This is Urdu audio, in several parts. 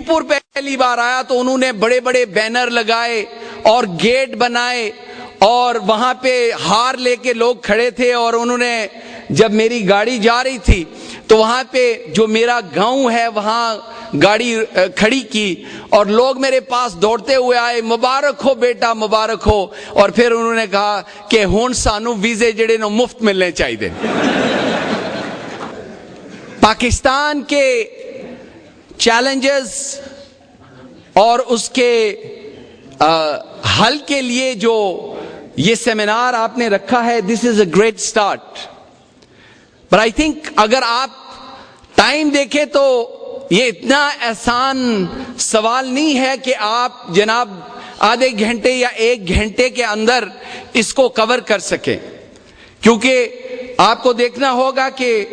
پور پہلی بار آیا تو انہوں نے بڑے بڑے بینر لگائے اور گیٹ بنائے اور وہاں پہ ہار لے کے لوگ کھڑے تھے, اور انہوں نے جب میری گاڑی جا رہی تھی تو وہاں پہ جو میرا گاؤں ہے وہاں گاڑی کھڑی کی اور لوگ میرے پاس دوڑتے ہوئے آئے, مبارک ہو بیٹا مبارک ہو, اور پھر انہوں نے کہا کہ ہن سانو ویزے جڑے نو مفت ملنے چاہیے. پاکستان کے چیلنجز اور اس کے حل کے لیے جو یہ سیمینار آپ نے رکھا ہے, this is a great start. But I think اگر آپ ٹائم دیکھیں تو یہ اتنا آسان سوال نہیں ہے کہ آپ جناب آدھے گھنٹے یا ایک گھنٹے کے اندر اس کو کور کر سکیں, کیونکہ آپ کو دیکھنا ہوگا کہ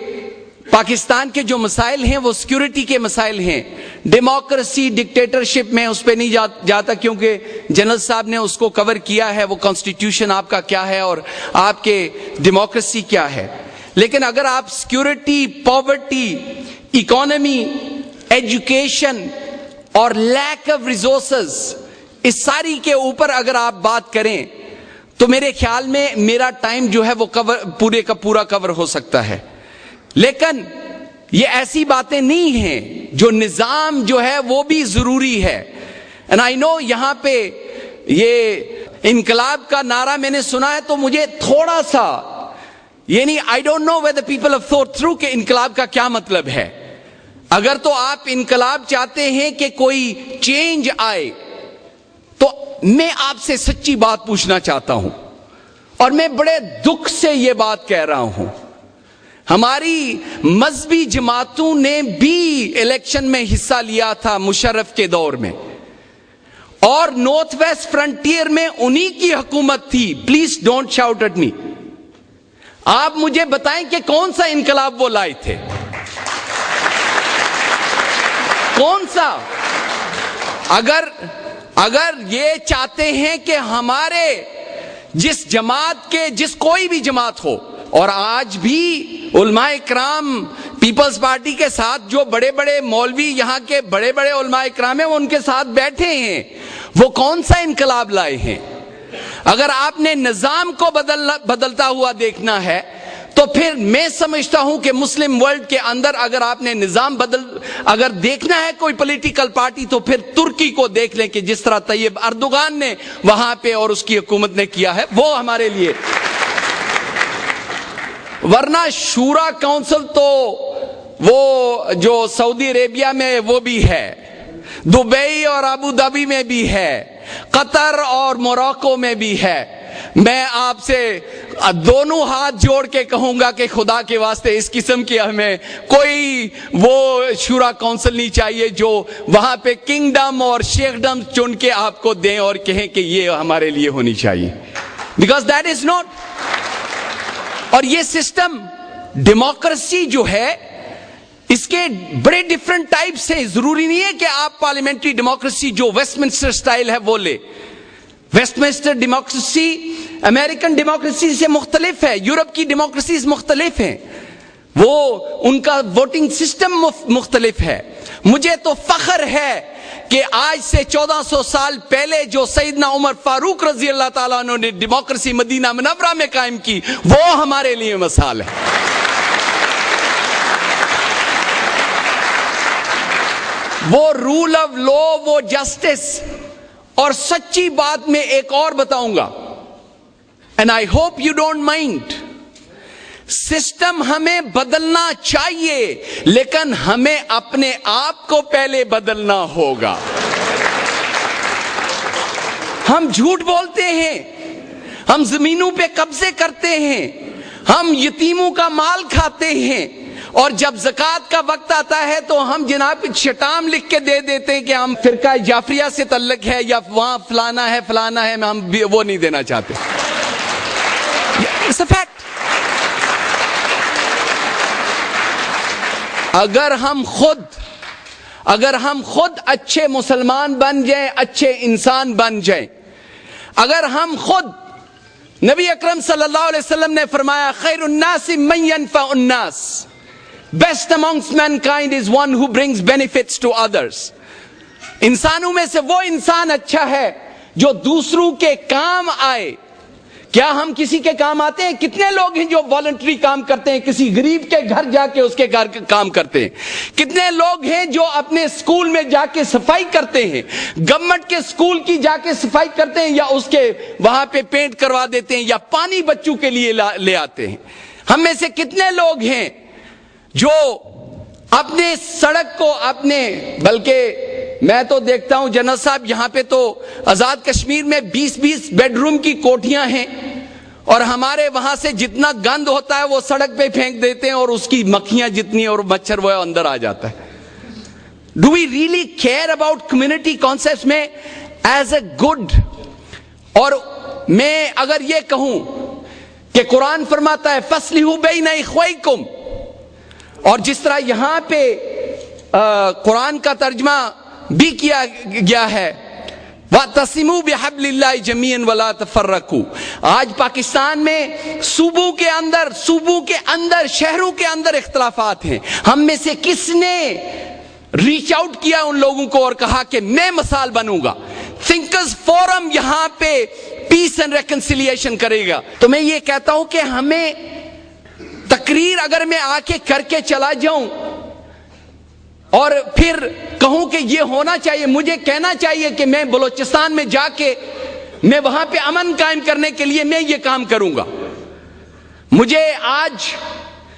پاکستان کے جو مسائل ہیں وہ سیکیورٹی کے مسائل ہیں. ڈیموکریسی ڈکٹیٹرشپ میں اس پہ نہیں جاتا کیونکہ جنرل صاحب نے اس کو کور کیا ہے, وہ کانسٹیٹیوشن آپ کا کیا ہے اور آپ کے ڈیموکریسی کیا ہے. لیکن اگر آپ سیکیورٹی, پاورٹی, اکانومی, ایجوکیشن اور لیک آف ریسورسز, اس ساری کے اوپر اگر آپ بات کریں تو میرے خیال میں میرا ٹائم جو ہے وہ پورے کا پورا کور ہو سکتا ہے. لیکن یہ ایسی باتیں نہیں ہیں, جو نظام جو ہے وہ بھی ضروری ہے. اینڈ آئی نو یہاں پہ یہ انقلاب کا نعرہ میں نے سنا ہے تو مجھے تھوڑا سا یعنی I don't know whether people have thought through کہ انقلاب کا کیا مطلب ہے. اگر تو آپ انقلاب چاہتے ہیں کہ کوئی چینج آئے تو میں آپ سے سچی بات پوچھنا چاہتا ہوں, اور میں بڑے دکھ سے یہ بات کہہ رہا ہوں, ہماری مذہبی جماعتوں نے بھی الیکشن میں حصہ لیا تھا مشرف کے دور میں, اور نارتھ ویسٹ فرنٹیئر میں انہی کی حکومت تھی. Please don't shout at me. آپ مجھے بتائیں کہ کون سا انقلاب وہ لائے تھے, کون سا؟ اگر یہ چاہتے ہیں کہ ہمارے جس جماعت کے, جس کوئی بھی جماعت ہو, اور آج بھی علماء اکرام پیپلز پارٹی کے ساتھ جو بڑے بڑے مولوی یہاں کے بڑے بڑے علماء اکرام ہیں وہ ان کے ساتھ بیٹھے ہیں, وہ کون سا انقلاب لائے ہیں؟ اگر آپ نے نظام کو بدلتا ہوا دیکھنا ہے تو پھر میں سمجھتا ہوں کہ مسلم ورلڈ کے اندر اگر آپ نے نظام اگر دیکھنا ہے کوئی پولیٹیکل پارٹی تو پھر ترکی کو دیکھ لیں کہ جس طرح طیب اردوغان نے وہاں پہ اور اس کی حکومت نے کیا ہے, وہ ہمارے لیے. ورنہ شورا کونسل تو وہ جو سعودی عربیہ میں وہ بھی ہے, دبئی اور ابو ظبی میں بھی ہے, قطر اور موراکو میں بھی ہے. میں آپ سے دونوں ہاتھ جوڑ کے کہوں گا کہ خدا کے واسطے اس قسم کی ہمیں کوئی وہ شورا کونسل نہیں چاہیے جو وہاں پہ کنگڈم اور شیخڈم چن کے آپ کو دیں اور کہیں کہ یہ ہمارے لیے ہونی چاہیے, بیکاز دیٹ از ناٹ. اور یہ سسٹم ڈیموکریسی جو ہے اس کے بڑے ڈیفرنٹ ٹائپس ہیں. ضروری نہیں ہے کہ آپ پارلیمنٹری ڈیموکریسی جو ویسٹ منسٹر سٹائل ہے وہ لے. Westminster democracy American democracy سے مختلف ہے, یورپ کی ڈیموکریسیز مختلف ہیں, وہ ان کا ووٹنگ سسٹم مختلف ہے. مجھے تو فخر ہے کہ آج سے 1400 سال پہلے جو سیدنا عمر فاروق رضی اللہ تعالیٰ عنہ نے ڈیموکریسی مدینہ منورہ میں قائم کی, وہ ہمارے لیے مثال ہے. وہ رول آف لا, وہ جسٹس. اور سچی بات میں ایک اور بتاؤں گا, and I hope you don't mind, system ہمیں بدلنا چاہیے لیکن ہمیں اپنے آپ کو پہلے بدلنا ہوگا. ہم جھوٹ بولتے ہیں, ہم زمینوں پہ قبضے کرتے ہیں, ہم یتیموں کا مال کھاتے ہیں, اور جب زکوٰۃ کا وقت آتا ہے تو ہم جناب شٹام لکھ کے دے دیتے ہیں کہ ہم فرقہ جعفریہ سے تعلق ہے یا وہاں فلانا ہے, ہم وہ نہیں دینا چاہتے. It's a fact. اگر ہم خود اچھے مسلمان بن جائیں, اچھے انسان بن جائیں, اگر ہم خود, نبی اکرم صلی اللہ علیہ وسلم نے فرمایا خیر الناس من ينفع الناس, best amongst mankind is one who brings benefits to others. انسانوں میں سے وہ انسان اچھا ہے جو دوسروں کے کام آئے. کیا ہم کسی کے کام آتے ہیں؟ کتنے لوگ ہیں جو والنٹری کام کرتے ہیں, کسی غریب کے گھر جا کے اس کے گھر کام کرتے ہیں؟ کتنے لوگ ہیں جو اپنے سکول میں جا کے صفائی کرتے ہیں, گورنمنٹ کے سکول کی جا کے صفائی کرتے ہیں, یا اس کے وہاں پہ پینٹ کروا دیتے ہیں, یا پانی بچوں کے لیے لے آتے ہیں؟ ہم میں سے کتنے لوگ ہیں جو اپنے سڑک کو بلکہ میں تو دیکھتا ہوں جنرل صاحب یہاں پہ تو آزاد کشمیر میں 20-20 بیڈ روم کی کوٹھیاں ہیں, اور ہمارے وہاں سے جتنا گند ہوتا ہے وہ سڑک پہ پھینک دیتے ہیں, اور اس کی مکھیاں جتنی اور مچھر وہ اندر آ جاتا ہے. Do we really care about community concepts میں ایز اے گڈ؟ اور میں اگر یہ کہوں کہ قرآن فرماتا ہے فَاصْلِحُوا بَيْنَ إِخْوَيْكُمْ, اور جس طرح یہاں پہ قرآن کا ترجمہ بھی کیا گیا ہے وَاعْتَصِمُوا بِحَبْلِ اللَّهِ جَمِيعًا وَلَا تَفَرَّقُوا. آج پاکستان میں صوبوں کے اندر شہروں کے اندر اختلافات ہیں. ہم میں سے کس نے ریچ آؤٹ کیا ان لوگوں کو اور کہا کہ میں مثال بنوں گا؟ تھنکرز فورم یہاں پہ پیس اینڈ ریکنسیلیشن کرے گا. تو میں یہ کہتا ہوں کہ ہمیں تقریر اگر میں آ کے کر کے چلا جاؤں اور پھر کہوں کہ یہ ہونا چاہیے, مجھے کہنا چاہیے کہ میں بلوچستان میں جا کے میں وہاں پہ امن قائم کرنے کے لیے میں یہ کام کروں گا. مجھے آج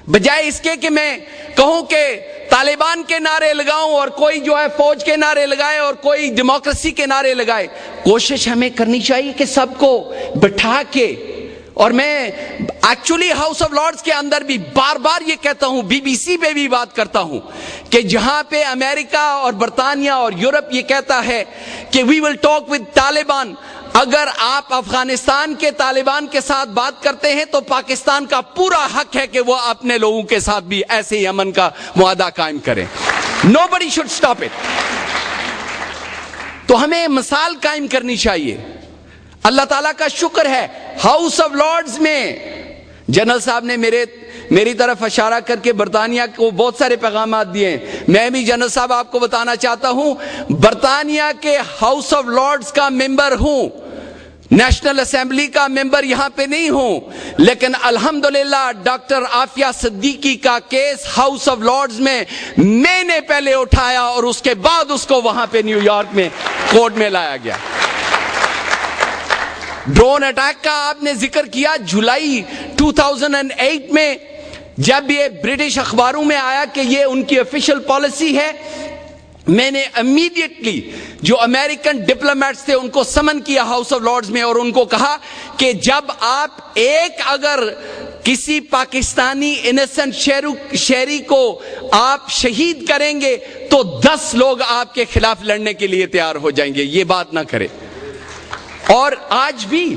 بجائے اس کے کہ میں کہوں کہ طالبان کے نعرے لگاؤں اور کوئی جو ہے فوج کے نعرے لگائے اور کوئی ڈیموکریسی کے نعرے لگائے, کوشش ہمیں کرنی چاہیے کہ سب کو بٹھا کے, اور میں ایکچولی ہاؤس آف لارڈز کے اندر بھی بار بار یہ کہتا ہوں, بی بی سی پہ بھی بات کرتا ہوں کہ جہاں پہ امریکہ اور برطانیہ اور یورپ یہ کہتا ہے کہ وی ول ٹاک ود طالبان, اگر آپ افغانستان کے طالبان کے ساتھ بات کرتے ہیں تو پاکستان کا پورا حق ہے کہ وہ اپنے لوگوں کے ساتھ بھی ایسے ہی امن کا معاہدہ قائم کریں. Nobody should stop it. تو ہمیں مثال قائم کرنی چاہیے. اللہ تعالیٰ کا شکر ہے ہاؤس آف لارڈز میں جنرل صاحب نے میری طرف اشارہ کر کے برطانیہ کو بہت سارے پیغامات دیے ہیں. میں بھی جنرل صاحب آپ کو بتانا چاہتا ہوں, برطانیہ کے ہاؤس آف لارڈز کا ممبر ہوں, نیشنل اسمبلی کا ممبر یہاں پہ نہیں ہوں, لیکن الحمدللہ ڈاکٹر عافیہ صدیقی کا کیس ہاؤس آف لارڈز میں نے پہلے اٹھایا, اور اس کے بعد اس کو وہاں پہ نیو یارک میں کورٹ میں لایا گیا. ڈرون اٹیک کا آپ نے ذکر کیا, جولائی 2008 میں جب یہ برٹش اخباروں میں آیا کہ یہ ان کی آفیشیل پالیسی ہے, میں نے امیڈیٹلی جو امریکن ڈپلومیٹس تھے ان کو سمن کیا ہاؤس آف لارڈز میں, اور ان کو کہا کہ جب آپ اگر کسی پاکستانی انیسنٹ شہری کو آپ شہید کریں گے تو 10 لوگ آپ کے خلاف لڑنے کے لیے تیار ہو جائیں گے, یہ بات نہ کریں. اور آج بھی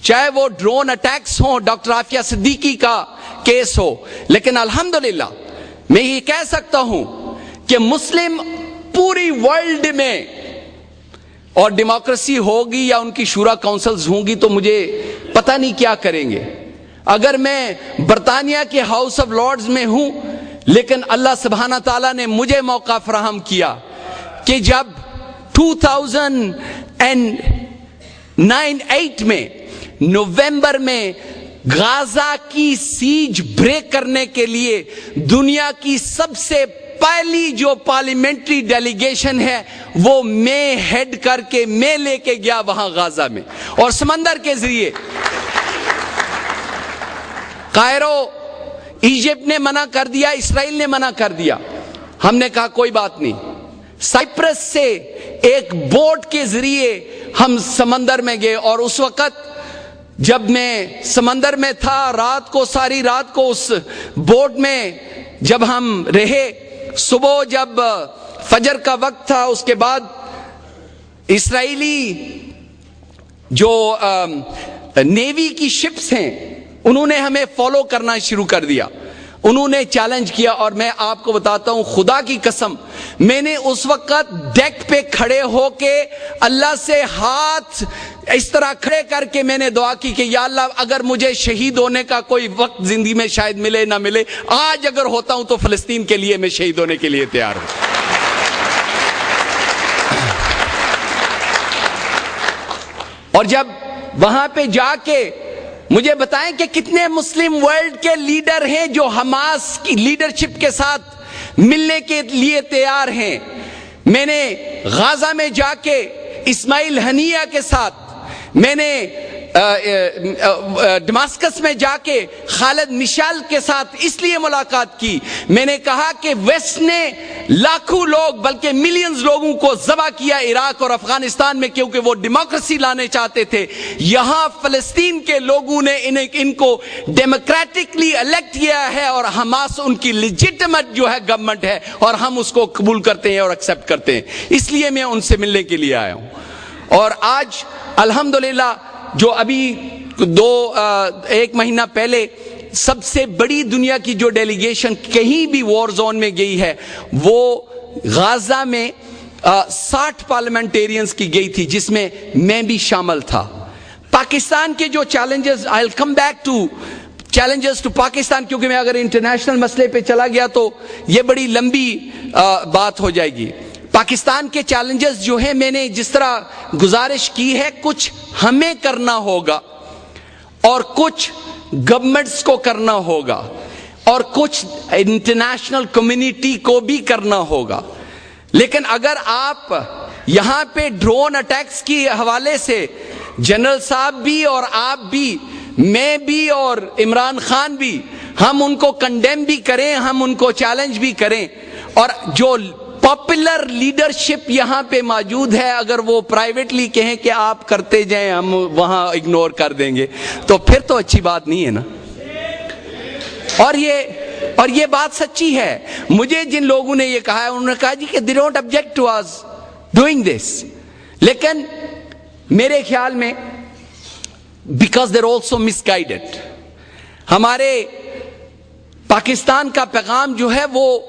چاہے وہ ڈرون اٹیکس ہوں, ڈاکٹر عافیہ صدیقی کا کیس ہو, لیکن الحمدللہ میں یہ کہہ سکتا ہوں کہ مسلم پوری ورلڈ میں, اور ڈیموکریسی ہوگی یا ان کی شورا کونسلز ہوں گی تو مجھے پتہ نہیں کیا کریں گے. اگر میں برطانیہ کے ہاؤس آف لارڈز میں ہوں, لیکن اللہ سبحانہ تعالیٰ نے مجھے موقع فراہم کیا کہ جب 2008 میں نومبر میں غازہ کی سیج بریک کرنے کے لیے دنیا کی سب سے پہلی جو پارلیمنٹری ڈیلیگیشن ہے وہ میں ہیڈ کر کے میں لے کے گیا وہاں غازہ میں, اور سمندر کے ذریعے قائرو ایجپٹ نے منع کر دیا, اسرائیل نے منع کر دیا, ہم نے کہا کوئی بات نہیں. سائپرس سے ایک بوٹ کے ذریعے ہم سمندر میں گئے, اور اس وقت جب میں سمندر میں تھا ساری رات کو اس بوٹ میں جب ہم رہے, صبح جب فجر کا وقت تھا اس کے بعد اسرائیلی جو نیوی کی شپس ہیں انہوں نے ہمیں فالو کرنا شروع کر دیا, انہوں نے چیلنج کیا. اور میں آپ کو بتاتا ہوں خدا کی قسم, میں نے اس وقت ڈیک پہ کھڑے ہو کے اللہ سے ہاتھ اس طرح کھڑے کر کے میں نے دعا کی کہ یا اللہ اگر مجھے شہید ہونے کا کوئی وقت زندگی میں شاید ملے نہ ملے, آج اگر ہوتا ہوں تو فلسطین کے لیے میں شہید ہونے کے لیے تیار ہوں. اور جب وہاں پہ جا کے مجھے بتائیں کہ کتنے مسلم ورلڈ کے لیڈر ہیں جو حماس کی لیڈرشپ کے ساتھ ملنے کے لیے تیار ہیں. میں نے غازہ میں جا کے اسماعیل ہنیہ کے ساتھ، میں نے ڈماسکس میں جا کے خالد مشال کے ساتھ اس لیے ملاقات کی. میں نے کہا کہ ویسٹ نے لاکھوں لوگ بلکہ ملینز لوگوں کو ذبح کیا عراق اور افغانستان میں، کیونکہ وہ ڈیموکریسی لانے چاہتے تھے. یہاں فلسطین کے لوگوں نے ان کو ڈیموکریٹکلی الیکٹ کیا ہے، اور حماس ان کی لیجٹمیٹ جو ہے گورنمنٹ ہے، اور ہم اس کو قبول کرتے ہیں اور ایکسپٹ کرتے ہیں. اس لیے میں ان سے ملنے کے لیے آیا ہوں. اور آج الحمدللہ جو ابھی ایک مہینہ پہلے سب سے بڑی دنیا کی جو ڈیلیگیشن کہیں بھی وار زون میں گئی ہے، وہ غازہ میں 60 پارلیمنٹیرینز کی گئی تھی، جس میں میں بھی شامل تھا. پاکستان کے جو challenges, I will come back to challenges to Pakistan, کیونکہ میں اگر انٹرنیشنل مسئلے پہ چلا گیا تو یہ بڑی لمبی بات ہو جائے گی. پاکستان کے چیلنجز جو ہیں، میں نے جس طرح گزارش کی ہے، کچھ ہمیں کرنا ہوگا اور کچھ گورنمنٹس کو کرنا ہوگا اور کچھ انٹرنیشنل کمیونٹی کو بھی کرنا ہوگا. لیکن اگر آپ یہاں پہ ڈرون اٹیکس کی حوالے سے جنرل صاحب بھی اور آپ بھی، میں بھی اور عمران خان بھی، ہم ان کو کنڈیم بھی کریں، ہم ان کو چیلنج بھی کریں، اور جو پاپولر لیڈرشپ یہاں پہ موجود ہے اگر وہ پرائیویٹلی کہیں کہ آپ کرتے جائیں ہم وہاں اگنور کر دیں گے، تو پھر تو اچھی بات نہیں ہے نا. اور یہ بات سچی ہے. مجھے جن لوگوں نے یہ کہا ہے، انہوں نے کہا جی کہ they don't object to us doing this، لیکن میرے خیال میں because they're also misguided. ہمارے پاکستان کا پیغام جو ہے وہ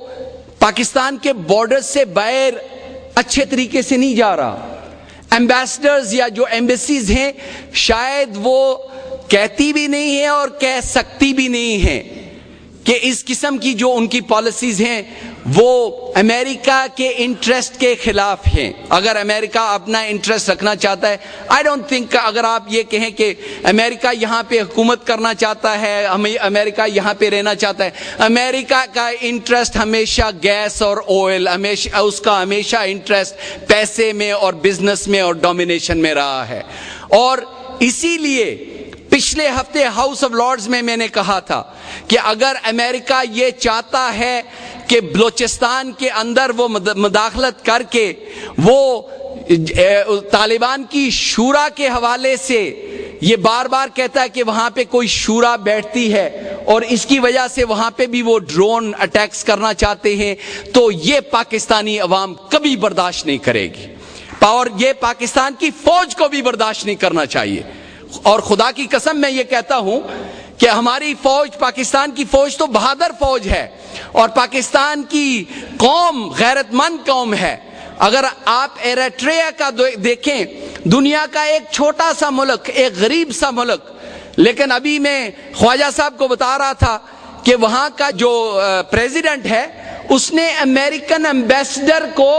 پاکستان کے بارڈر سے باہر اچھے طریقے سے نہیں جا رہا. ایمبیسڈرز یا جو ایمبیسیز ہیں شاید وہ کہتی بھی نہیں ہیں اور کہہ سکتی بھی نہیں ہیں کہ اس قسم کی جو ان کی پالیسیز ہیں وہ امریکہ کے انٹرسٹ کے خلاف ہیں. اگر امریکہ اپنا انٹرسٹ رکھنا چاہتا ہے، آئی ڈونٹ تھنک اگر آپ یہ کہیں کہ امریکہ یہاں پہ حکومت کرنا چاہتا ہے، امریکہ یہاں پہ رہنا چاہتا ہے، امریکہ کا انٹرسٹ ہمیشہ گیس اور آئل، ہمیشہ اس کا ہمیشہ انٹرسٹ پیسے میں اور بزنس میں اور ڈومینیشن میں رہا ہے. اور اسی لیے پچھلے ہفتے ہاؤس آف لارڈز میں نے کہا تھا کہ اگر امریکہ یہ چاہتا ہے کہ بلوچستان کے اندر وہ مداخلت کر کے وہ طالبان کی شورا کے حوالے سے یہ بار بار کہتا ہے کہ وہاں پہ کوئی شورا بیٹھتی ہے اور اس کی وجہ سے وہاں پہ بھی وہ ڈرون اٹیکس کرنا چاہتے ہیں، تو یہ پاکستانی عوام کبھی برداشت نہیں کرے گی، اور یہ پاکستان کی فوج کو بھی برداشت نہیں کرنا چاہیے. اور خدا کی قسم میں یہ کہتا ہوں کہ ہماری فوج، پاکستان کی فوج تو بہادر فوج ہے، اور پاکستان کی قوم غیرت مند قوم ہے. اگر آپ ایریٹریا کا دیکھیں، دنیا کا ایک چھوٹا سا ملک، ایک غریب سا ملک، لیکن ابھی میں خواجہ صاحب کو بتا رہا تھا کہ وہاں کا جو پریزیڈنٹ ہے اس نے امریکن ایمبیسڈر کو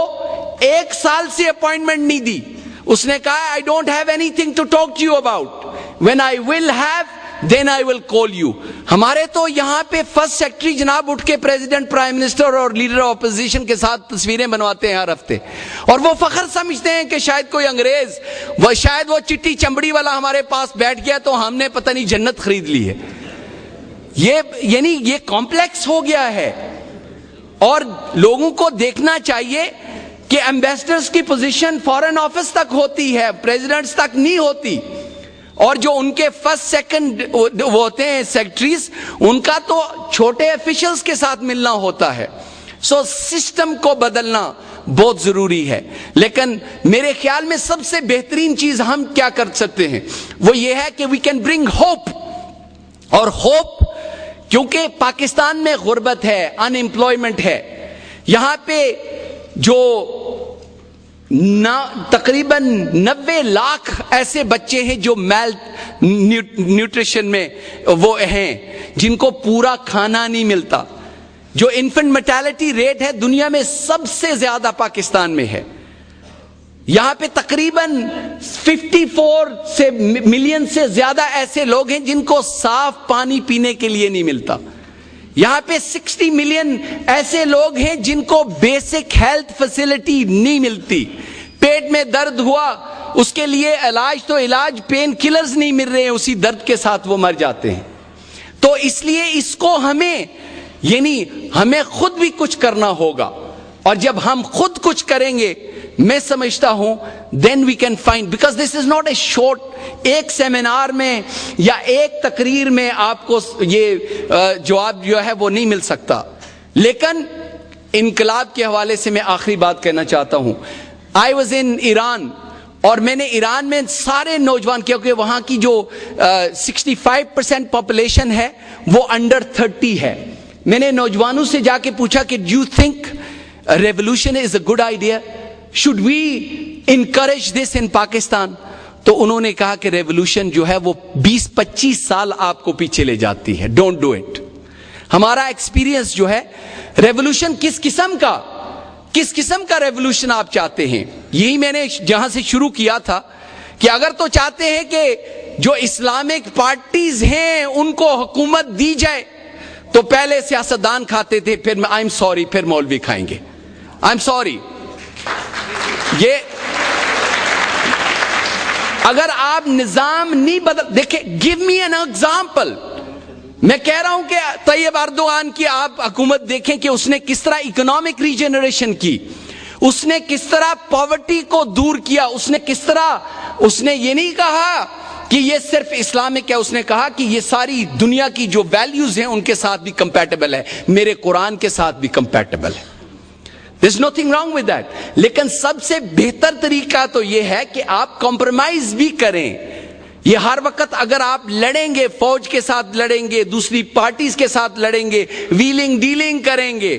1 سال سے اپوائنٹمنٹ نہیں دی. اس نے کہا I don't have anything to talk to you about. When I will have, then I will call you. ہمارے تو یہاں پہ فرسٹ سیکرٹری جناب اٹھ کے پریزیڈنٹ، پرائم منسٹر اور لیڈر اپوزیشن کے ساتھ تصویریں بنواتے ہیں ہر ہفتے، اور وہ فخر سمجھتے ہیں کہ شاید کوئی انگریز، شاید وہ چٹی چمڑی والا ہمارے پاس بیٹھ گیا تو ہم نے پتہ نہیں جنت خرید لی ہے. یعنی یہ کمپلیکس ہو گیا ہے، اور لوگوں کو دیکھنا چاہیے کہ ایمبیسڈرز کی پوزیشن فارن آفس تک ہوتی ہے، پریزیڈنٹس تک نہیں ہوتی، اور جو ان کے فرسٹ سیکنڈ ہوتے ہیں سیکرٹریز، ان کا تو چھوٹے افیشلز کے ساتھ ملنا ہوتا ہے. سو سسٹم کو بدلنا بہت ضروری ہے. لیکن میرے خیال میں سب سے بہترین چیز ہم کیا کر سکتے ہیں وہ یہ ہے کہ وی کین برنگ ہوپ. اور ہوپ کیونکہ پاکستان میں غربت ہے، ان امپلائمنٹ ہے، یہاں پہ جو تقریباً 90 لاکھ ایسے بچے ہیں جو میل نیوٹریشن میں وہ ہیں، جن کو پورا کھانا نہیں ملتا. جو انفنٹ مرٹیلٹی ریٹ ہے دنیا میں سب سے زیادہ پاکستان میں ہے. یہاں پہ تقریباً 54 سے ملین سے زیادہ ایسے لوگ ہیں جن کو صاف پانی پینے کے لیے نہیں ملتا. یہاں پہ 60 ملین ایسے لوگ ہیں جن کو بیسک ہیلتھ فیسلٹی نہیں ملتی. پیٹ میں درد ہوا, اس کے لیے علاج تو علاج, پین کلرز نہیں مل رہے ہیں, اسی درد کے ساتھ وہ مر جاتے ہیں. تو اس لیے اس کو ہمیں خود بھی کچھ کرنا ہوگا, اور جب ہم خود کچھ کریں گے میں سمجھتا ہوں then we can find, because this is not a short, ایک سیمینار میں یا ایک تقریر میں آپ کو یہ جواب جو ہے وہ نہیں مل سکتا. لیکن انقلاب کے حوالے سے میں آخری بات کہنا چاہتا ہوں. I was in ایران, اور میں نے ایران میں سارے نوجوان, کیونکہ وہاں کی جو 65% پاپولیشن ہے وہ انڈر 30 ہے, میں نے نوجوانوں سے جا کے پوچھا کہ do you think revolution is a good idea? Should we encourage this in Pakistan? تو انہوں نے کہا کہ ریولوشن جو ہے وہ 20-25 سال آپ کو پیچھے لے جاتی ہے, ڈونٹ ڈو اٹ. ہمارا ایکسپیرینس جو ہے, ریولوشن کس قسم کا ریولوشن آپ چاہتے ہیں, یہی میں نے جہاں سے شروع کیا تھا کہ اگر تو چاہتے ہیں کہ جو اسلامک پارٹیز ہیں ان کو حکومت دی جائے, تو پہلے سیاستدان کھاتے تھے, پھر آئی ایم سوری پھر مولوی کھائیں گے. آئی ایم سوری, یہ اگر آپ نظام نہیں بدل, دیکھیں, گیو می این ایگزامپل. میں کہہ رہا ہوں کہ طیب اردوغان کی آپ حکومت دیکھیں کہ اس نے کس طرح اکنامک ریجنریشن کی, اس نے کس طرح پاورٹی کو دور کیا, اس نے کس طرح, اس نے یہ نہیں کہا کہ یہ صرف اسلامک ہے, اس نے کہا کہ یہ ساری دنیا کی جو ویلیوز ہیں ان کے ساتھ بھی کمپیٹیبل ہے, میرے قرآن کے ساتھ بھی کمپیٹیبل ہے. There's nothing wrong with that. لیکن سب سے بہتر طریقہ تو یہ ہے کہ آپ کمپرومائز بھی کریں. یہ ہر وقت اگر آپ لڑیں گے, فوج کے ساتھ لڑیں گے, دوسری پارٹیز کے ساتھ لڑیں گے, ویلنگ ڈیلنگ کریں گے,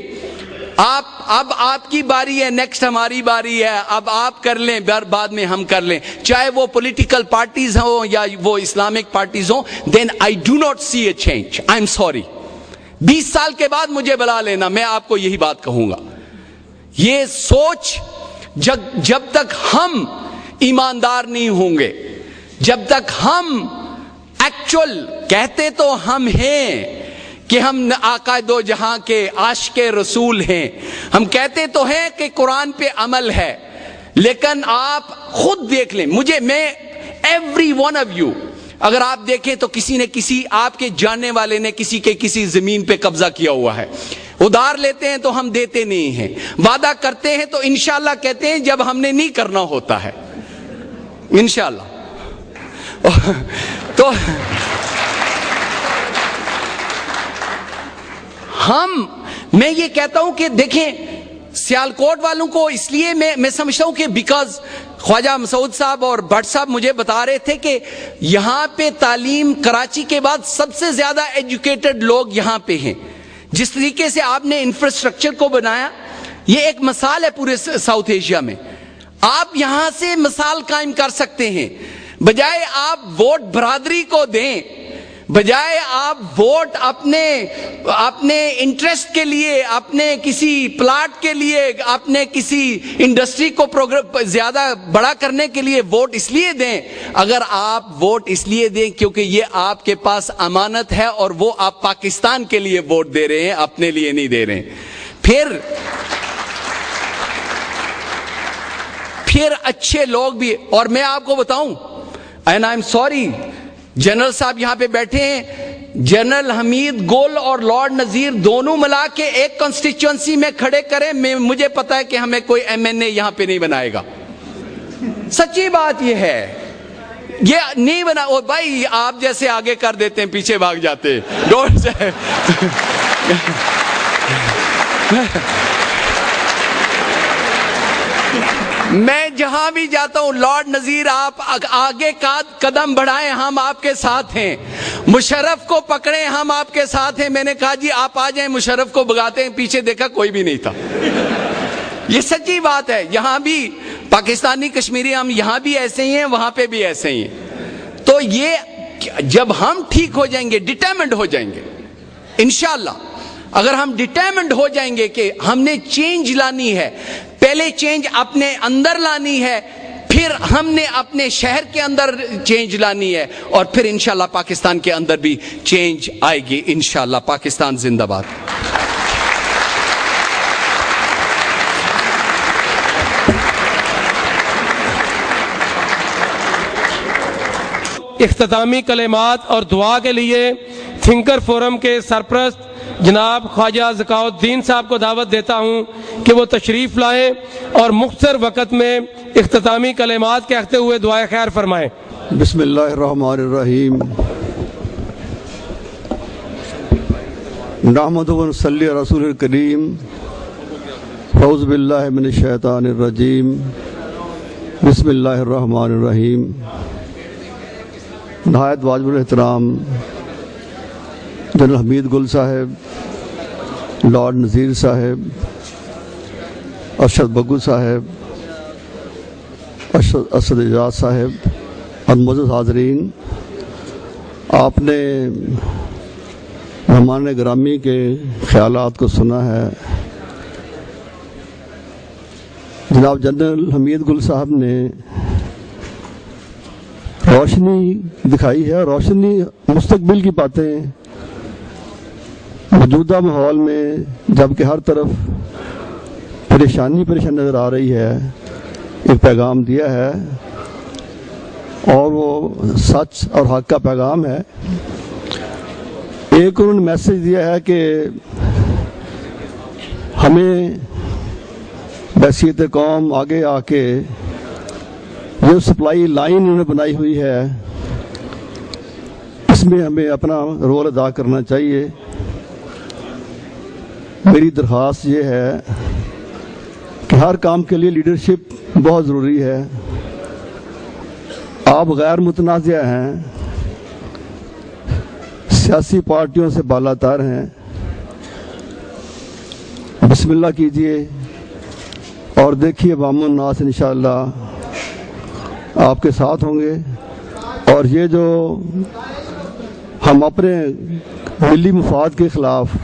اب آپ کی باری ہے, نیکسٹ ہماری باری ہے, اب آپ کر لیں, بعد میں ہم کر لیں, چاہے وہ پولیٹیکل پارٹیز ہوں یا وہ اسلامک پارٹیز ہوں, then I do not see a change. I'm sorry. 20 سال کے بعد مجھے بلا لینا, میں آپ کو یہی بات کہوں گا. یہ سوچ جب تک ہم ایماندار نہیں ہوں گے, جب تک ہم ایکچول کہتے تو ہم ہیں کہ ہم آقا دو جہاں کے عاشق رسول ہیں, ہم کہتے تو ہیں کہ قرآن پہ عمل ہے, لیکن آپ خود دیکھ لیں, میں ایوری ون آف یو, اگر آپ دیکھیں تو کسی نے کسی آپ کے جاننے والے نے کسی زمین پہ قبضہ کیا ہوا ہے. ادھار لیتے ہیں تو ہم دیتے نہیں ہیں, وعدہ کرتے ہیں تو انشاءاللہ کہتے ہیں جب ہم نے نہیں کرنا ہوتا ہے انشاءاللہ. تو میں یہ کہتا ہوں کہ دیکھیں, سیالکوٹ والوں کو اس لیے میں سمجھتا ہوں کہ بیکاز خواجہ مسعود صاحب اور بٹ صاحب مجھے بتا رہے تھے کہ یہاں پہ تعلیم کراچی کے بعد سب سے زیادہ ایجوکیٹڈ لوگ یہاں پہ ہیں. جس طریقے سے آپ نے انفراسٹرکچر کو بنایا, یہ ایک مثال ہے پورے ساؤتھ ایشیا میں. آپ یہاں سے مثال قائم کر سکتے ہیں, بجائے آپ ووٹ برادری کو دیں, بجائے آپ ووٹ اپنے انٹرسٹ کے لیے, اپنے کسی پلاٹ کے لیے, اپنے کسی انڈسٹری کو زیادہ بڑا کرنے کے لیے ووٹ اس لیے دیں. اگر آپ ووٹ اس لیے دیں کیونکہ یہ آپ کے پاس امانت ہے, اور وہ آپ پاکستان کے لیے ووٹ دے رہے ہیں, اپنے لیے نہیں دے رہے ہیں, پھر اچھے لوگ بھی. اور میں آپ کو بتاؤں, and I am sorry, general صاحب یہاں پہ بیٹھے ہیں, جنرل حمید گل اور لارڈ نذیر دونوں ملا کے ایک کنسٹیچوئنسی میں کھڑے کریں, مجھے پتا ہے کہ ہمیں کوئی MNA یہاں پہ نہیں بنائے گا. سچی بات یہ ہے, یہ نہیں بنا. او بھائی, آپ جیسے آگے کر دیتے ہیں پیچھے بھاگ جاتے, ڈونٹ سے. میں جہاں بھی جاتا ہوں, لارڈ نذیر آپ آگے قدم بڑھائیں, ہم آپ کے ساتھ ہیں. مشرف کو پکڑیں, ہم آپ کے ساتھ ہیں. میں نے کہا جی آپ آ جائیں, مشرف کو بگاتے ہیں, پیچھے دیکھا کوئی بھی نہیں تھا. یہ سچی بات ہے. یہاں بھی پاکستانی کشمیری ہم یہاں بھی ایسے ہی ہیں, وہاں پہ بھی ایسے ہی ہیں. تو یہ جب ہم ٹھیک ہو جائیں گے, ڈٹرمنڈ ہو جائیں گے انشاءاللہ, اگر ہم ڈٹرمنڈ ہو جائیں گے کہ ہم نے چینج لانی ہے, پہلے چینج اپنے اندر لانی ہے, پھر ہم نے اپنے شہر کے اندر چینج لانی ہے، اور پھر انشاءاللہ پاکستان کے اندر بھی چینج آئے گی انشاءاللہ۔ پاکستان زندہ باد۔ اختتامی کلمات اور دعا کے لیے تھنکر فورم کے سرپرست جناب خواجہ ذکاء الدین صاحب کو دعوت دیتا ہوں کہ وہ تشریف لائیں اور مختصر وقت میں اختتامی کلمات کہتے ہوئے دعائے خیر فرمائیں۔ بسم اللہ الرحمن الرحیم۔ نحمدہ و نصلی علی رسول الکریم۔ اعوذ باللہ من الشیطان الرجیم۔ بسم اللہ الرحمن الرحیم۔ نہایت واجب الاحترام جنرل حمید گل صاحب، لارڈ نذیر صاحب، ارشد بگو صاحب، اسد اعجاز صاحب اور معزز حاضرین، آپ نے مہمان گرامی کے خیالات کو سنا ہے۔ جناب جنرل حمید گل صاحب نے روشنی دکھائی ہے، روشنی مستقبل کی باتیں موجودہ ماحول میں جب کہ ہر طرف پریشانی نظر آ رہی ہے، ایک پیغام دیا ہے، اور وہ سچ اور حق کا پیغام ہے۔ ایک انہوں نے میسج دیا ہے کہ ہمیں بحیثیت قوم آگے آ کے جو سپلائی لائن انہوں نے بنائی ہوئی ہے اس میں ہمیں اپنا رول ادا کرنا چاہیے۔ میری درخواست یہ ہے کہ ہر کام کے لیے لیڈرشپ بہت ضروری ہے۔ آپ غیر متنازع ہیں، سیاسی پارٹیوں سے بالاتر ہیں، بسم اللہ کیجئے اور دیکھیے عوام الناس انشاءاللہ آپ کے ساتھ ہوں گے، اور یہ جو ہم اپنے ملی مفاد کے خلاف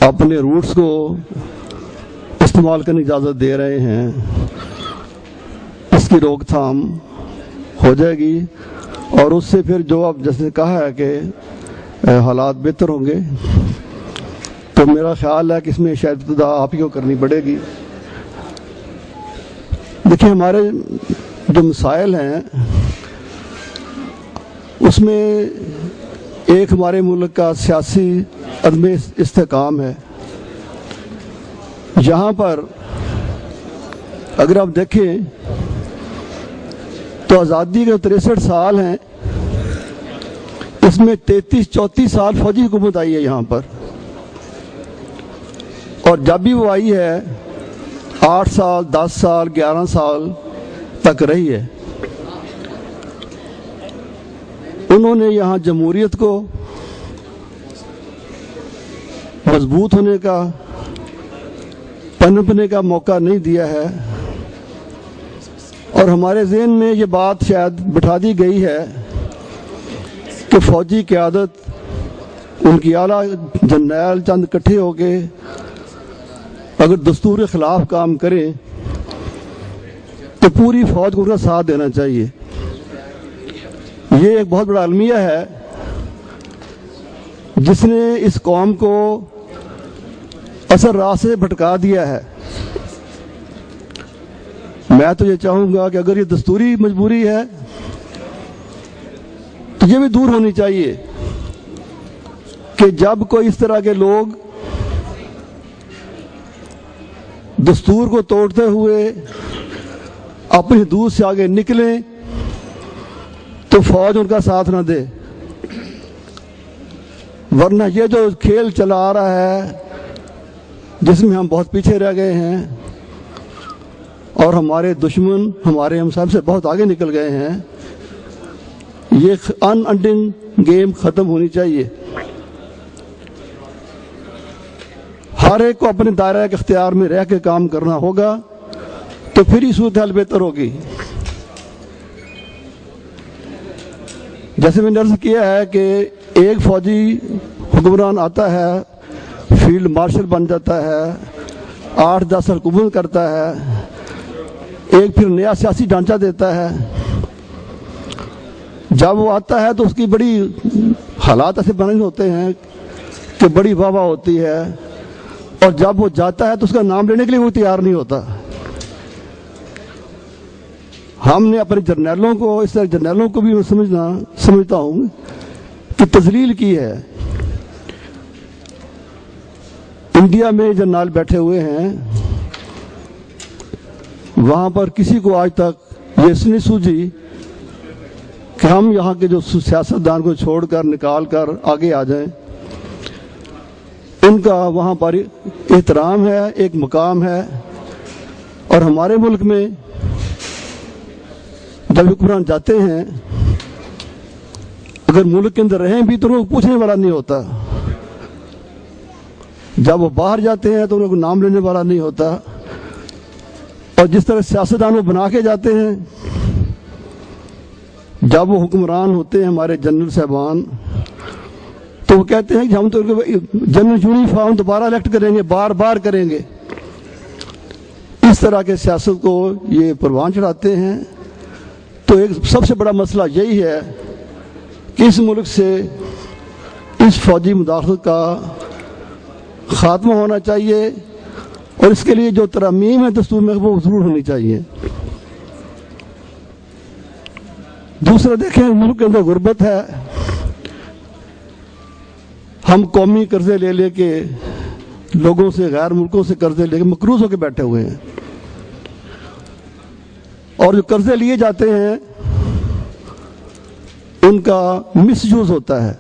اپنے روٹس کو استعمال کرنے کی اجازت دے رہے ہیں، اس کی روک تھام ہو جائے گی، اور اس سے پھر جو اب جیسے کہا ہے کہ حالات بہتر ہوں گے، تو میرا خیال ہے کہ اس میں شاید ابتدا آپ ہی کو کرنی پڑے گی۔ دیکھیں ہمارے جو مسائل ہیں اس میں ایک ہمارے ملک کا سیاسی عدم استحکام ہے۔ یہاں پر اگر آپ دیکھیں تو آزادی کے 63 سال ہیں، اس میں 33-34 سال فوجی حکومت آئی ہے یہاں پر، اور جب بھی وہ آئی ہے 8 سال 10 سال 11 سال تک رہی ہے۔ انہوں نے یہاں جمہوریت کو مضبوط ہونے کا پنپنے کا موقع نہیں دیا ہے، اور ہمارے ذہن میں یہ بات شاید بٹھا دی گئی ہے کہ فوجی قیادت ان کی اعلیٰ جرنیل چند اکٹھے ہو کے اگر دستور کے خلاف کام کریں تو پوری فوج کو ان کا ساتھ دینا چاہیے۔ یہ ایک بہت بڑا المیہ ہے جس نے اس قوم کو اثر راہ سے بھٹکا دیا ہے۔ میں تو یہ چاہوں گا کہ اگر یہ دستوری مجبوری ہے تو یہ بھی دور ہونی چاہیے کہ جب کوئی اس طرح کے لوگ دستور کو توڑتے ہوئے اپنی حدود سے آگے نکلیں تو فوج ان کا ساتھ نہ دے، ورنہ یہ جو کھیل چلا آ رہا ہے جس میں ہم بہت پیچھے رہ گئے ہیں اور ہمارے دشمن ہمارے ہم سب سے بہت آگے نکل گئے ہیں، یہ ان انڈنگ گیم ختم ہونی چاہیے۔ ہر ایک کو اپنے دائرہ کے اختیار میں رہ کے کام کرنا ہوگا تو پھر ہی صورتحال بہتر ہوگی۔ جیسے میں نے عرض کیا ہے کہ ایک فوجی حکمران آتا ہے، فیلڈ مارشل بن جاتا ہے، 8-10 سال حکومت کرتا ہے، ایک پھر نیا سیاسی ڈھانچہ دیتا ہے. جب وہ آتا ہے تو اس کی بڑی حالات ایسے بنے ہوتے ہیں کہ بڑی واہ واہ ہوتی ہے, اور جب وہ جاتا ہے تو اس کا نام لینے کے لیے وہ تیار نہیں ہوتا. ہم نے اپنے جرنیلوں کو, اس طرح جرنیلوں کو بھی میں سمجھتا ہوں کہ تذلیل کی ہے. انڈیا میں جرنیل بیٹھے ہوئے ہیں, وہاں پر کسی کو آج تک یہ نہیں سوجھی کہ ہم یہاں کے جو سیاستدان کو چھوڑ کر نکال کر آگے آ جائیں. ان کا وہاں پر احترام ہے, ایک مقام ہے. اور ہمارے ملک میں جب حکمران جاتے ہیں, اگر ملک کے اندر رہیں بھی تو ان کو پوچھنے والا نہیں ہوتا. جب وہ باہر جاتے ہیں تو ان کو نام لینے والا نہیں ہوتا. اور جس طرح سیاستدان وہ بنا کے جاتے ہیں, جب وہ حکمران ہوتے ہیں ہمارے جنرل صاحبان, تو وہ کہتے ہیں کہ ہم تو جنرل یونیفارم دوبارہ الیکٹ کریں گے, بار بار کریں گے. اس طرح کے سیاست کو یہ پروان چڑھاتے ہیں. تو ایک سب سے بڑا مسئلہ یہی ہے کہ اس ملک سے اس فوجی مداخلت کا خاتمہ ہونا چاہیے, اور اس کے لیے جو ترامیم ہے دستور میں وہ ضرور ہونی چاہیے. دوسرا دیکھیں, ملک کے اندر غربت ہے. ہم قومی قرضے لے لے کے, لوگوں سے, غیر ملکوں سے قرضے لے کے مقروض ہو کے بیٹھے ہوئے ہیں. اور جو قرضے لیے جاتے ہیں ان کا مس یوز ہوتا ہے.